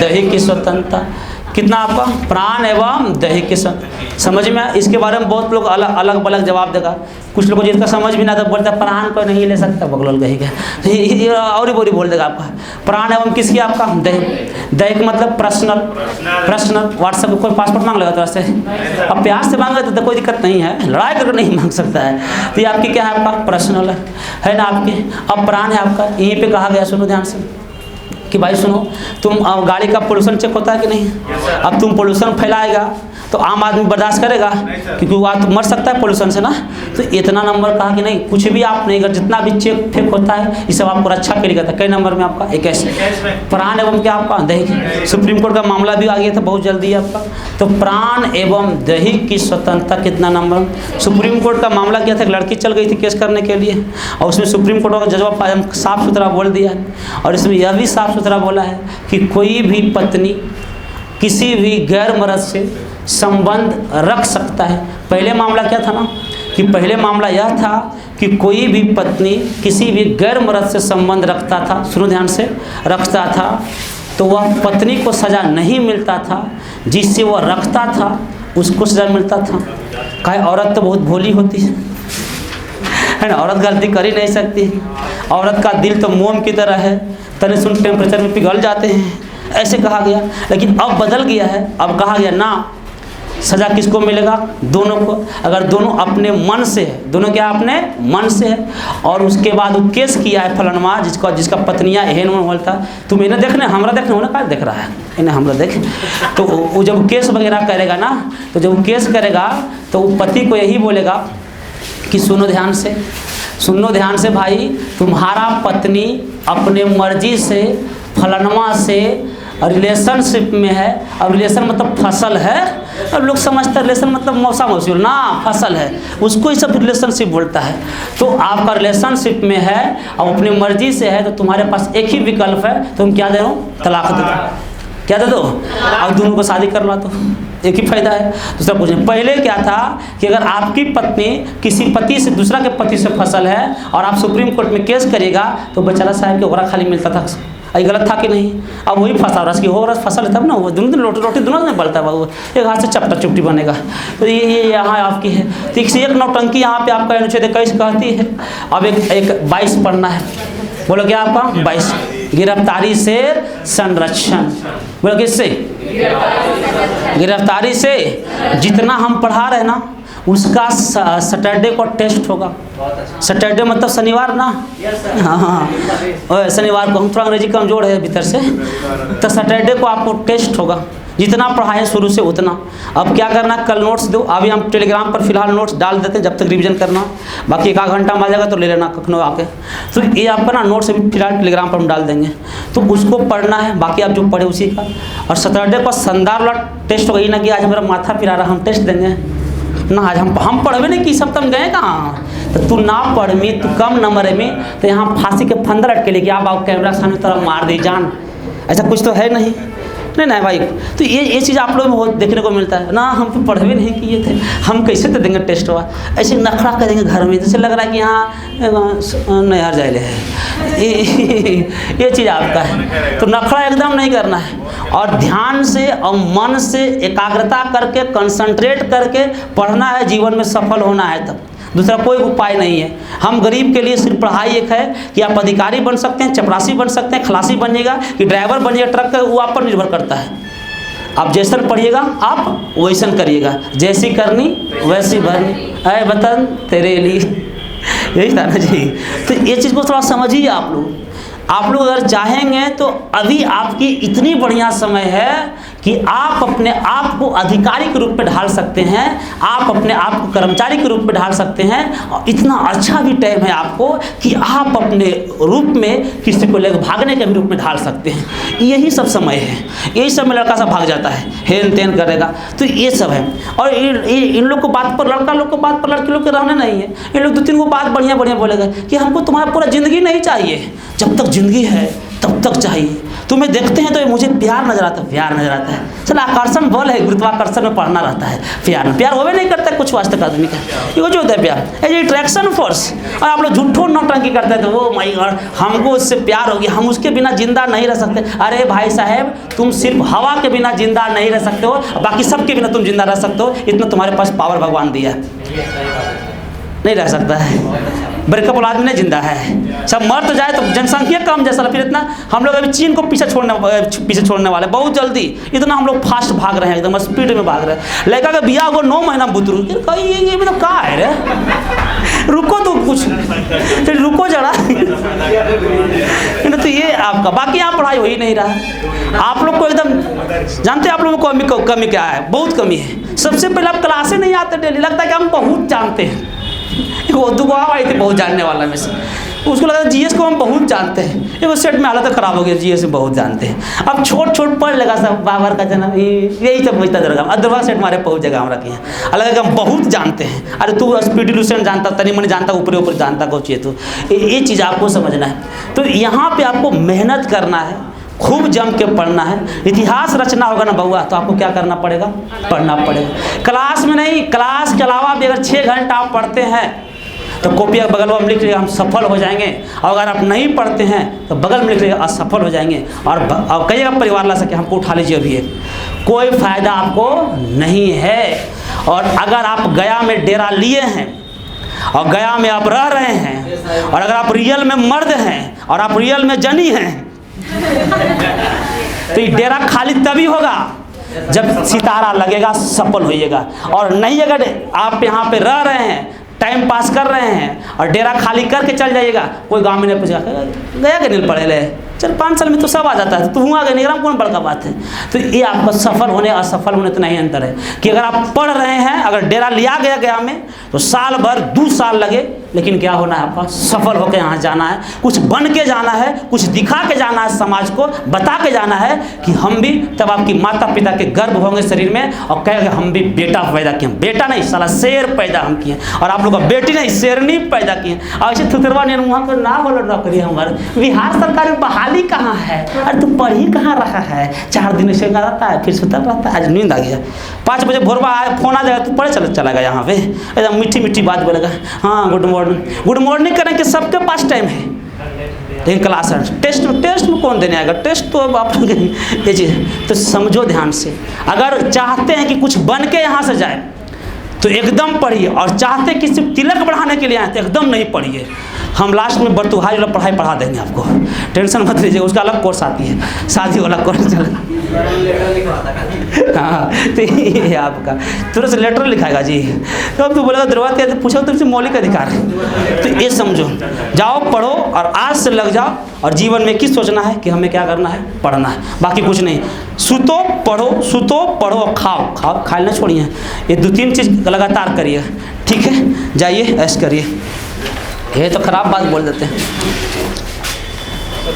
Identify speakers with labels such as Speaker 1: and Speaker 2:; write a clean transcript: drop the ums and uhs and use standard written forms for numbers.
Speaker 1: दैहिक स्वतंत्रता, कितना आपका प्राण एवं दैहिक समझ में। इसके बारे में बहुत लोग अलग अलग जवाब देगा। कुछ लोगों को जिसका समझ भी ना तो बोलता है प्राण को नहीं ले सकता, बगल कहीं का और ही बोल देगा आपका प्राण एवं किसकी आपका दैहिक मतलब पर्सनल व्हाट्सएप कोई पासपोर्ट मांग लेगा तो ऐसे अब प्यार से मांगे तो कोई दिक्कत नहीं है, लड़ाई करके नहीं मांग सकता है। तो ये आपकी क्या है आपका पर्सनल है ना आपकी। अब प्राण है आपका, यहीं पे कहा गया, सुनो ध्यान से कि भाई सुनो, तुम गाड़ी का पोल्यूशन चेक होता है कि नहीं। अब तुम पोल्यूशन फैलाएगा तो आम आदमी बर्दाश्त करेगा, क्योंकि वो तो मर सकता है पोल्यूशन से ना। तो इतना नंबर कहा कि नहीं, कुछ भी आप नहीं कर, जितना भी चेक फेक होता है ये सब आपको रक्षा के लिए करता है। कई नंबर में आपका 21 प्राण एवं क्या आपका दैहिक। सुप्रीम कोर्ट का मामला भी आ गया था बहुत जल्दी आपका। तो प्राण एवं दैहिक की स्वतंत्रता कितना नंबर। सुप्रीम कोर्ट का मामला किया था, एक लड़की चल गई थी केस करने के लिए, और उसमें सुप्रीम कोर्ट का जज साफ सुथरा बोल दिया है, और इसमें यह भी साफ सुथरा बोला है कि कोई भी पत्नी किसी भी गैर मर्द से संबंध रख सकता है। पहले मामला क्या था ना, कि पहले मामला यह था कि कोई भी पत्नी किसी भी गैर मर्द से संबंध रखता था, सुनो ध्यान से, रखता था तो वह पत्नी को सज़ा नहीं मिलता था, जिससे वह रखता था उसको सज़ा मिलता था। कहे औरत तो बहुत भोली होती है ना, औरत गलती कर ही नहीं सकती। औरत का दिल तो मोम की तरह है, तने सुन टेम्परेचर में पिघल जाते हैं, ऐसे कहा गया। लेकिन अब बदल गया है, अब कहा गया ना, सज़ा किसको मिलेगा, दोनों को। अगर दोनों अपने मन से है, दोनों क्या अपने मन से है, और उसके बाद वो केस किया है फलनमा, जिसका पत्नियाँ एहन मन बोलता, तुम इन्हें देखने हमरा देखने होना का देख रहा है, इन्हें हमरा देख। तो वो जब केस वगैरह करेगा ना, तो जब वो केस करेगा तो वो पति को यही बोलेगा कि सुनो ध्यान से भाई, तुम्हारा पत्नी अपने मर्जी से फलनमा से रिलेशनशिप में है। अब रिलेशन मतलब फसल है, अब लोग समझते हैं रिलेशन मतलब मौसा मौसी ना, फसल है, उसको ही सब रिलेशनशिप बोलता है। तो आपका रिलेशनशिप में है और अपनी मर्जी से है, तो तुम्हारे पास एक ही विकल्प है, तुम क्या दे दो, तलाक दे दो। क्या दे दो, अब दोनों को शादी करवा दो, एक ही फायदा है। दूसरा पूछने पहले क्या था कि अगर आपकी पत्नी किसी पति से, दूसरा के पति से फसल है और आप सुप्रीम कोर्ट में केस करिएगा तो बेचारा साहब के ओकरा खाली मिलता था। ये गलत था कि नहीं। अब वही फंसा रस की हो रस फसल है तब ना, वो दोनों दिन रोटी दोनों में बढ़ता है बाबू, एक हाथ से चपटा चुपटी बनेगा। तो ये यहाँ आपकी है। तो एक नौटंकी यहाँ पे आपका अनुच्छेद 21 कहती है। अब एक 22 पढ़ना है, बोलो क्या आपका 22, गिरफ्तारी से संरक्षण। बोलो किससे, गिरफ्तारी से। जितना हम पढ़ा रहे ना उसका सैटरडे को टेस्ट होगा। सैटरडे मतलब शनिवार ना, हाँ शनिवार को, हम थोड़ा अंग्रेजी कमजोर है भीतर से, तो सैटरडे को आपको टेस्ट होगा। जितना पढ़ाएं शुरू से उतना। अब क्या करना, कल नोट्स दो, अभी हम टेलीग्राम पर फिलहाल नोट्स डाल देते हैं जब तक रिवीजन करना, बाकी एक आध घंटा में आ जाएगा तो ले लेना कखनो आके। तो ये आपका ना नोट्स अभी फिलहाल टेलीग्राम पर हम डाल देंगे, तो उसको पढ़ना है, बाकी आप जो पढ़े उसी का। और सैटरडे को शानदार वाला टेस्ट होगा, ये ना कि आज मेरा माथा फिरा रहा हम टेस्ट देंगे ना, आज हम पढ़वे नहीं कि सब तुम गए कहाँ, तो तू ना पढ़ में, तू कम नंबर में, तो यहाँ फांसी के फंदा लटके लेके आप कैमरा सामने तरफ मार दे जान, ऐसा कुछ तो है नहीं नहीं भाई। तो ये चीज़ आप लोगों में देखने को मिलता है ना, हम तो पढ़वे नहीं किए थे, हम कैसे तो देंगे टेस्ट हुआ, ऐसे नखरा करेंगे घर में, जैसे लग रहा है कि यहाँ नहर जाए है। ये चीज़ आपका है, तो नखरा एकदम नहीं करना है, और ध्यान से और मन से एकाग्रता करके कंसंट्रेट करके पढ़ना है, जीवन में सफल होना है। तब दूसरा कोई उपाय नहीं है। हम गरीब के लिए सिर्फ पढ़ाई एक है कि आप अधिकारी बन सकते हैं, चपरासी बन सकते हैं, खलासी बनिएगा कि ड्राइवर बनिएगा ट्रक का, वो आप पर निर्भर करता है। आप जैसन पढ़िएगा आप वैसन करिएगा, जैसी करनी वैसी भरनी, ऐ वतन तेरे लिए, यही था ना जी। तो ये चीज़ को थोड़ा समझिए आप लोग अगर चाहेंगे तो अभी आपकी इतनी बढ़िया समय है कि आप अपने आप को अधिकारी के रूप में ढाल सकते हैं, आप अपने आप को कर्मचारी के रूप में ढाल सकते हैं, और इतना अच्छा भी टाइम है आपको कि आप अपने रूप में किसी को लेकर भागने के भी रूप में ढाल सकते हैं। यही सब समय है, यही सब में लड़का सब भाग जाता है, हेन तेन करेगा, तो ये सब है। और इन लोग को बात पर, लड़का लोग को बात पर लड़के लोग के रहने नहीं है। इन लोग 2-3 को बात बढ़िया बढ़िया बोलेगा कि हमको तुम्हारा पूरा ज़िंदगी नहीं चाहिए, जब तक ज़िंदगी है तब तक चाहिए। तुम्हें देखते हैं तो मुझे प्यार नजर आता है, प्यार नजर आता है। चल आकर्षण बल है, गुरुत्वाकर्षण में पढ़ना रहता है। प्यार होवे नहीं करता कुछ वास्तव आदमी का, ये जो होता है प्यार, ये अट्रैक्शन फोर्स। और आप लोग झूठो नौटंकी करते हैं तो वो माई गॉड हमको उससे प्यार हो गया, हम उसके बिना जिंदा नहीं रह सकते। अरे भाई साहब, तुम सिर्फ हवा के बिना जिंदा नहीं रह सकते हो, बाकी सबके बिना तुम जिंदा रह सकते हो। इतना तुम्हारे पास पावर भगवान दिया है। नहीं रह सकता है, ब्रेकअप वाला आदमी नहीं जिंदा है। सब मर तो जाए तो जनसंख्या कम जैसा, फिर इतना हम लोग अभी चीन को पीछे छोड़ने वाले बहुत जल्दी। इतना हम लोग फास्ट भाग रहे हैं, एकदम स्पीड में भाग रहे हैं। लड़का का बियाह हो 9 महीना बुतरू, ये मतलब क्या है रे, रुको तो कुछ, फिर रुको जरा। तो ये आपका, बाकी यहाँ पढ़ाई हो ही नहीं रहा। आप लोग को एकदम जानते हैं आप लोगों को कमी क्या है, बहुत कमी है। सबसे पहले आप क्लासे नहीं आते डेली, लगता है कि हम बहुत जानते हैं। वो दुआ आई थी बहुत जानने वाला में से, उसको लगा जीएस को हम बहुत जानते हैं। एक सेट में हालत खराब हो गया, जीएस में बहुत जानते हैं। अब छोट पढ़ लेगा सब, बाबर का जन्म यही सब पूछता रहेगा। अदरवा सेट मारे पहुँच जाएगा हम रखे हैं, अलग कि हम बहुत जानते हैं। अरे तू स्पीडी लूसेंट जानता, तनी मनी जानता, ऊपर जानता को चाहिए। तो ये चीज़ आपको समझना है। तो यहाँ पर आपको मेहनत करना है, खूब जम के पढ़ना है। इतिहास रचना होगा ना बउआ, तो आपको क्या करना पड़ेगा, पढ़ना पड़ेगा। क्लास में नहीं, क्लास के अलावा भी अगर 6 घंटा आप पढ़ते हैं तो कॉपी बगल में लिख लीजिएगा हम सफल हो जाएंगे। और अगर आप नहीं पढ़ते हैं तो बगल में लिख लीजिएगा असफल हो जाएंगे। और कहिएगा परिवार ला सके हमको उठा लीजिए अभी, कोई फ़ायदा आपको नहीं है। और अगर आप गया में डेरा लिए हैं और गया में आप रह रहे हैं, और अगर आप रियल में मर्द हैं और आप रियल में जनी हैं, तो ये डेरा खाली तभी होगा जब सितारा लगेगा, सफल होइएगा। और नहीं अगर आप यहाँ पे रह रहे हैं, टाइम पास कर रहे हैं और डेरा खाली करके चल जाइएगा, कोई गांव में नहीं पूछेगा गया कि नहीं पढ़े ले, चल 5 साल में तो सब आ जाता है, तो हुआ कि नहीं, कौन बड़का बात है। तो ये आपका सफल होने असफल होने तो नहीं अंतर है कि अगर आप पढ़ रहे हैं, अगर डेरा लिया गया में तो साल भर 2 साल लगे, लेकिन क्या होना है आपका, सफल होकर यहाँ जाना है, कुछ बन के जाना है, कुछ दिखा के जाना है, समाज को बता के जाना है कि हम भी, तब आपकी माता पिता के गर्भ होंगे शरीर में और कहेंगे हम भी बेटा पैदा किए, बेटा नहीं साला शेर पैदा हम किए, और आप लोग का बेटी नहीं शेरनी पैदा किए। और ऐसे थुतरवा ने वहाँ पर ना बोलो नौकरी हमारे बिहार सरकार में बहाली कहाँ है, अरे तू पढ़ ही कहाँ रहा है, 4 दिन से रहता है फिर सुतल रहता है। आज नींद आ गया, 5 बजे भोरवा आए फोन आ जाएगा, तू पढ़े चला गया यहाँ पे, एकदम मीठी मीठी बात बोलेगा, हाँ गुड मॉर्निंग करें कि सबके पास टाइम है, लेकिन क्लास टेस्ट में कौन देने आएगा, टेस्ट तो अब आप ये चीज़ तो समझो ध्यान से। अगर चाहते हैं कि कुछ बन के यहाँ से जाए तो एकदम पढ़िए, और चाहते कि सिर्फ तिलक बढ़ाने के लिए आए तो एकदम नहीं पढ़िए। हम लास्ट में बर्तुहारी वाला पढ़ाई पढ़ा देंगे आपको, टेंशन मत लीजिए, उसका अलग कोर्स आती है, शादी वाला कोर्स चलेगा। हाँ तो ये आपका तुरंत लेटर लिखाएगा जी, तो अब तो बोलेगा दरवाजा के पूछो तुमसे मौलिक अधिकार है। तो ये समझो, जाओ पढ़ो और आज से लग जाओ, और जीवन में किस सोचना है कि हमें क्या करना है, पढ़ना है, बाकी कुछ नहीं। सुतो पढ़ो खाओ खाए ना छोड़िए, ये 2-3 चीज़ लगातार करिए, ठीक है। जाइए ऐश करिए, ये तो खराब बात बोल देते हैं।